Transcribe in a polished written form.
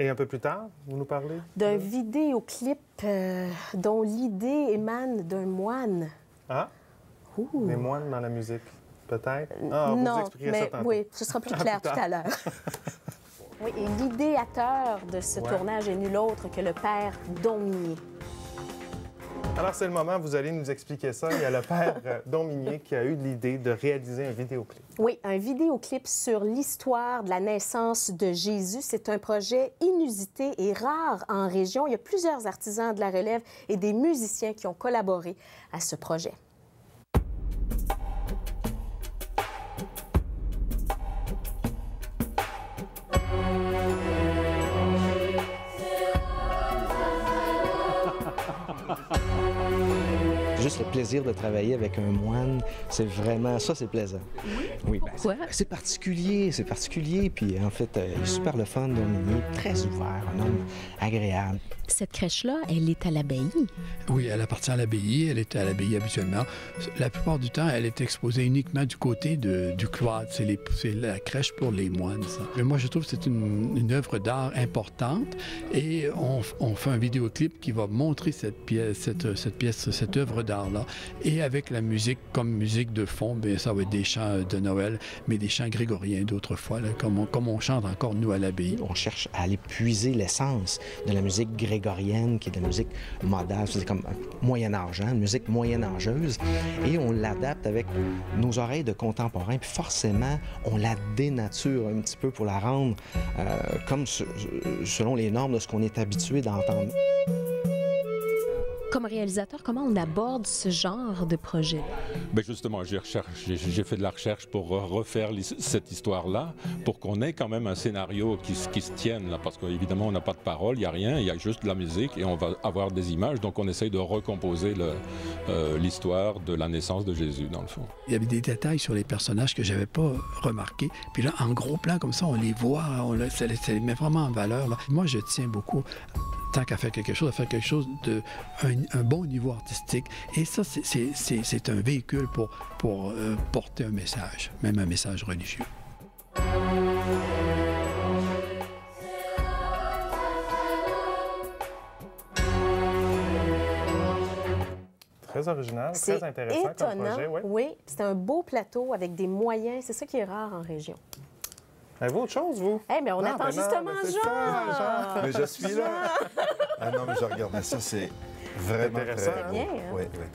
Et un peu plus tard, vous nous parlez? D'un vidéoclip dont l'idée émane d'un moine. Ah? Ouh. Des moines dans la musique, peut-être? Ah, vous Non, expliquerez mais ça tantôt. oui, ce sera plus clair tout à l'heure. Oui, et l'idéateur de ce tournage est nul autre que le père Dominier. Alors, c'est le moment, vous allez nous expliquer ça. Il y a le père Dominier qui a eu l'idée de réaliser un vidéoclip. Oui, un vidéoclip sur l'histoire de la naissance de Jésus. C'est un projet inusité et rare en région. Il y a plusieurs artisans de la relève et des musiciens qui ont collaboré à ce projet. Juste le plaisir de travailler avec un moine, c'est vraiment... Ça, c'est plaisant. Oui, ben, c'est particulier. Puis, en fait, il est super le fun, Dominique, très ouvert, un homme agréable. Cette crèche-là, elle est à l'abbaye? Oui, elle appartient à l'abbaye. Elle est à l'abbaye habituellement. La plupart du temps, elle est exposée uniquement du côté du cloître. C'est la crèche pour les moines, ça. Mais moi, je trouve que c'est une œuvre d'art importante et on fait un vidéoclip qui va montrer cette œuvre d'art-là. Et avec la musique, comme musique de fond, bien, ça va être des chants de Noël, mais des chants grégoriens d'autrefois, comme on chante encore, nous, à l'abbaye. On cherche à aller puiser l'essence de la musique grégorienne, qui est de la musique modale, c'est comme moyen-âge, une musique moyen-âgeuse, et on l'adapte avec nos oreilles de contemporains, puis forcément, on la dénature un petit peu pour la rendre comme selon les normes de ce qu'on est habitué d'entendre. Comme réalisateur, comment on aborde ce genre de projet? Bien justement, j'ai fait de la recherche pour refaire cette histoire-là, pour qu'on ait quand même un scénario qui se tienne, là, parce qu'évidemment, on n'a pas de parole, il n'y a rien, il y a juste de la musique et on va avoir des images, donc on essaye de recomposer l'histoire de la naissance de Jésus, dans le fond. Il y avait des détails sur les personnages que je n'avais pas remarqués, puis là, en gros plan, comme ça, on les voit, ça les met vraiment en valeur, là. Moi, je tiens beaucoup, tant qu'à faire quelque chose, à faire quelque chose un bon niveau artistique. Et ça, c'est un véhicule pour porter un message, même un message religieux. Très original, très intéressant comme projet. Oui, c'est un beau plateau avec des moyens. C'est ça qui est rare en région. Avez-vous autre chose, vous? Eh bien, on attend justement Jean! Mais je suis là! Ah non, mais je regardais ça, c'est vraiment intéressant. très beau. Bien, hein? Oui, oui.